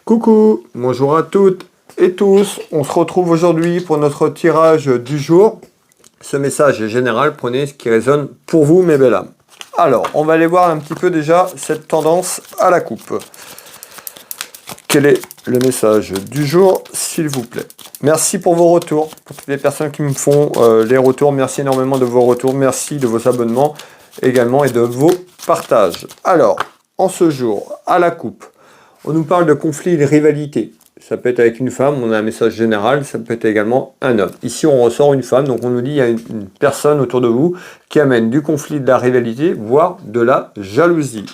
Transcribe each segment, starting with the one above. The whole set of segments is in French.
Coucou, bonjour à toutes et tous, on se retrouve aujourd'hui pour notre tirage du jour. Ce message est général, prenez ce qui résonne pour vous mes belles âmes. Alors, on va aller voir un petit peu déjà cette tendance à la coupe. Quel est le message du jour, s'il vous plaît? Merci pour vos retours, pour toutes les personnes qui me font les retours, merci énormément de vos retours, merci de vos abonnements également et de vos partages. Alors, en ce jour, à la coupe, on nous parle de conflits et de rivalité. Ça peut être avec une femme, on a un message général, ça peut être également un homme. Ici, on ressort une femme, donc on nous dit qu'il y a une personne autour de vous qui amène du conflit, de la rivalité, voire de la jalousie.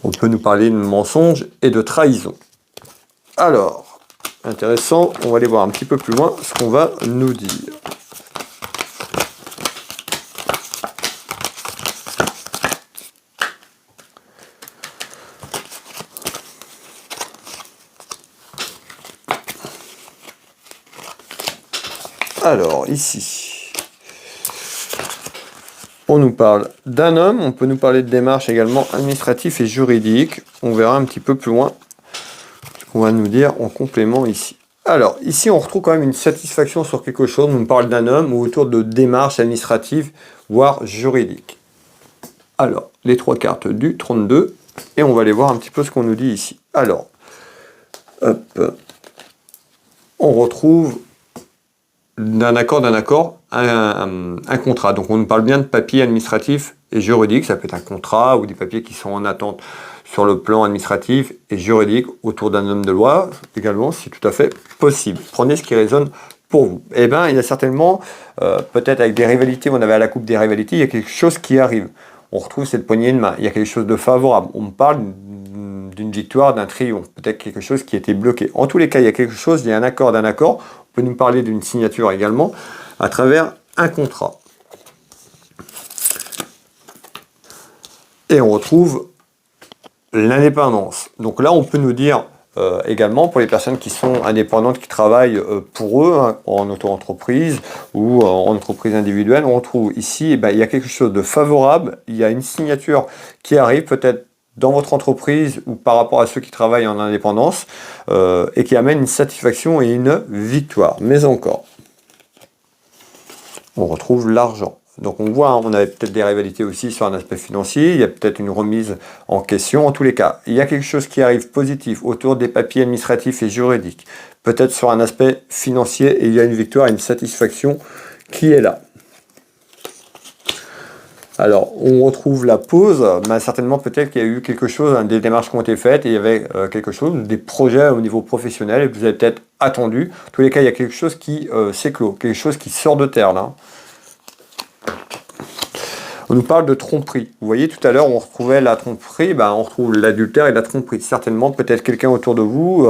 On peut nous parler de mensonge et de trahison. Alors, intéressant, on va aller voir un petit peu plus loin ce qu'on va nous dire. Alors, ici, on nous parle d'un homme, on peut nous parler de démarches également administratives et juridiques. On verra un petit peu plus loin ce qu'on va nous dire en complément ici. Alors, ici, on retrouve quand même une satisfaction sur quelque chose. On nous parle d'un homme ou autour de démarches administratives, voire juridiques. Alors, les trois cartes du 32, et on va aller voir un petit peu ce qu'on nous dit ici. Alors, hop, on retrouve d'un accord, un contrat. Donc on nous parle bien de papiers administratifs et juridiques. Ça peut être un contrat ou des papiers qui sont en attente sur le plan administratif et juridique autour d'un homme de loi. Également, c'est tout à fait possible. Prenez ce qui résonne pour vous. Eh bien, il y a certainement, peut-être avec des rivalités, on avait à la coupe des rivalités, il y a quelque chose qui arrive. On retrouve cette poignée de main. Il y a quelque chose de favorable. On me parle d'une victoire, d'un triomphe. Peut-être quelque chose qui était bloqué. En tous les cas, il y a quelque chose, il y a un accord d'un accord. On peut nous parler d'une signature également à travers un contrat. Et on retrouve l'indépendance. Donc là, on peut nous dire également pour les personnes qui sont indépendantes, qui travaillent pour eux, hein, en auto-entreprise ou en entreprise individuelle, on retrouve ici, il y a quelque chose de favorable, il y a une signature qui arrive peut-être dans votre entreprise ou par rapport à ceux qui travaillent en indépendance et qui amène une satisfaction et une victoire. Mais encore, on retrouve l'argent. Donc on voit, hein, on avait peut-être des rivalités aussi sur un aspect financier, il y a peut-être une remise en question. En tous les cas, il y a quelque chose qui arrive positif autour des papiers administratifs et juridiques. Peut-être sur un aspect financier et il y a une victoire et une satisfaction qui est là. Alors, on retrouve la pause, mais certainement peut-être qu'il y a eu quelque chose, hein, des démarches qui ont été faites, et il y avait quelque chose, des projets au niveau professionnel, et vous avez peut-être attendu. En tous les cas, il y a quelque chose qui s'éclot, quelque chose qui sort de terre, là. On nous parle de tromperie. Vous voyez, tout à l'heure, on retrouvait la tromperie, on retrouve l'adultère et la tromperie. Certainement, peut-être quelqu'un autour de vous,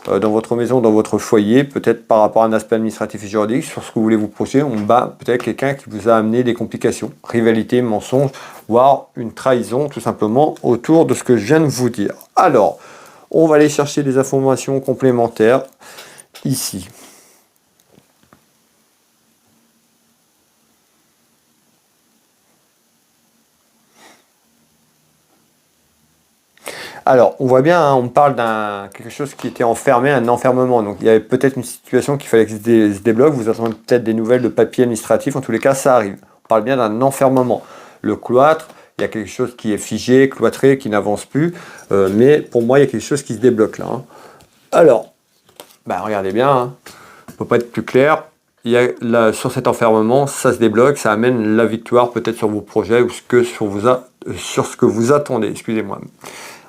dans votre maison, dans votre foyer, peut-être par rapport à un aspect administratif et juridique, sur ce que vous voulez vous projeter, on bat peut-être quelqu'un qui vous a amené des complications, rivalité, mensonge, voire une trahison, tout simplement, autour de ce que je viens de vous dire. Alors, on va aller chercher des informations complémentaires ici. Alors, on voit bien, hein, on parle d'un quelque chose qui était enfermé, un enfermement. Donc, il y avait peut-être une situation qu'il fallait que se débloque. Vous attendez peut-être des nouvelles de papier administratif. En tous les cas, ça arrive. On parle bien d'un enfermement. Le cloître, il y a quelque chose qui est figé, cloîtré, qui n'avance plus. Mais pour moi, il y a quelque chose qui se débloque là. Hein. Alors, regardez bien. Hein. On ne peut pas être plus clair. Il y a là, sur cet enfermement, ça se débloque. Ça amène la victoire peut-être sur vos projets ou sur ce que vous attendez. Excusez-moi.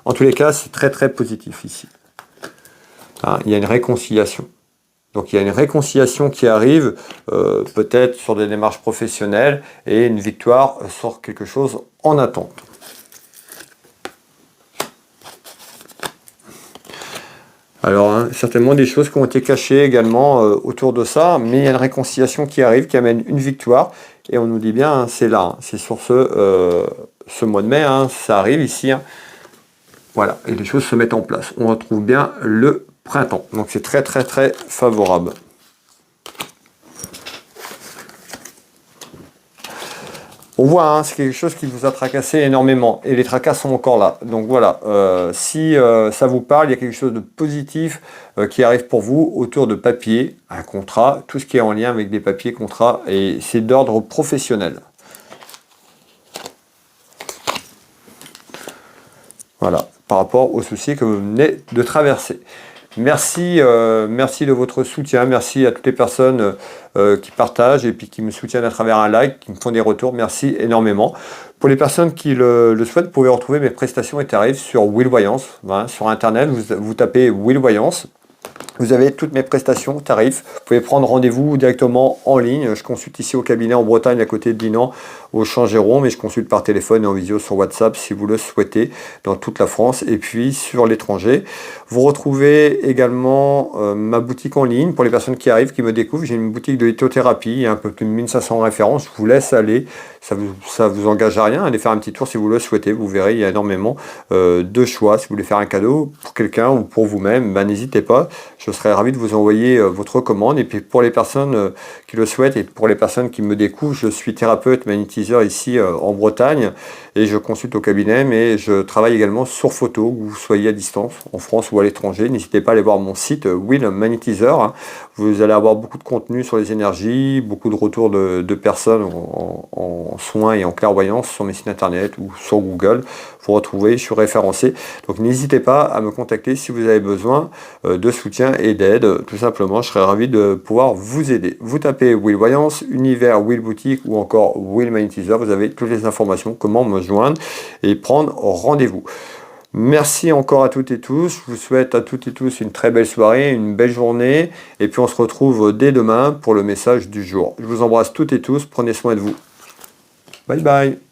En tous les cas, c'est très très positif ici. Hein, il y a une réconciliation. Donc il y a une réconciliation qui arrive, peut-être sur des démarches professionnelles, et une victoire sur quelque chose en attente. Alors, hein, certainement des choses qui ont été cachées également autour de ça, mais il y a une réconciliation qui arrive, qui amène une victoire, et on nous dit bien, hein, c'est là, hein, c'est sur ce mois de mai, hein, ça arrive ici, hein. Voilà, et les choses se mettent en place. On retrouve bien le printemps. Donc c'est très très très favorable. On voit, hein, c'est quelque chose qui vous a tracassé énormément et les tracas sont encore là. Donc voilà, si ça vous parle, il y a quelque chose de positif qui arrive pour vous autour de papier, un contrat, tout ce qui est en lien avec des papiers, contrats, et c'est d'ordre professionnel. Voilà, par rapport aux soucis que vous venez de traverser. Merci, merci de votre soutien, merci à toutes les personnes qui partagent et puis qui me soutiennent à travers un like, qui me font des retours, merci énormément. Pour les personnes qui le souhaitent, vous pouvez retrouver mes prestations et tarifs sur Will Voyance, hein, sur internet, vous tapez Will Voyance. Vous avez toutes mes prestations, tarifs. Vous pouvez prendre rendez-vous directement en ligne. Je consulte ici au cabinet en Bretagne, à côté de Dinan, au Champ-Géron, mais je consulte par téléphone et en visio sur WhatsApp si vous le souhaitez, dans toute la France et puis sur l'étranger. Vous retrouvez également ma boutique en ligne pour les personnes qui arrivent, qui me découvrent. J'ai une boutique de lithothérapie, il y a un peu plus de 1500 références. Je vous laisse aller, ça vous engage à rien. Allez faire un petit tour si vous le souhaitez. Vous verrez, il y a énormément de choix. Si vous voulez faire un cadeau pour quelqu'un ou pour vous-même, ben, n'hésitez pas. Je serais ravi de vous envoyer votre commande. Et puis pour les personnes qui le souhaitent et pour les personnes qui me découvrent, je suis thérapeute magnétiseur ici en Bretagne et je consulte au cabinet, mais je travaille également sur photo, que vous soyez à distance, en France ou à l'étranger. N'hésitez pas à aller voir mon site Will Magnétiseur. Vous allez avoir beaucoup de contenu sur les énergies, beaucoup de retours de personnes en soins et en clairvoyance sur mes sites internet ou sur Google. Vous retrouvez, je suis référencé. Donc n'hésitez pas à me contacter si vous avez besoin de soutien et d'aide. Tout simplement, je serais ravi de pouvoir vous aider. Vous tapez Will Voyance, Univers, Will Boutique ou encore Will Magnétiseur. Vous avez toutes les informations, comment me joindre et prendre rendez-vous. Merci encore à toutes et tous. Je vous souhaite à toutes et tous une très belle soirée, une belle journée. Et puis on se retrouve dès demain pour le message du jour. Je vous embrasse toutes et tous. Prenez soin de vous. Bye bye.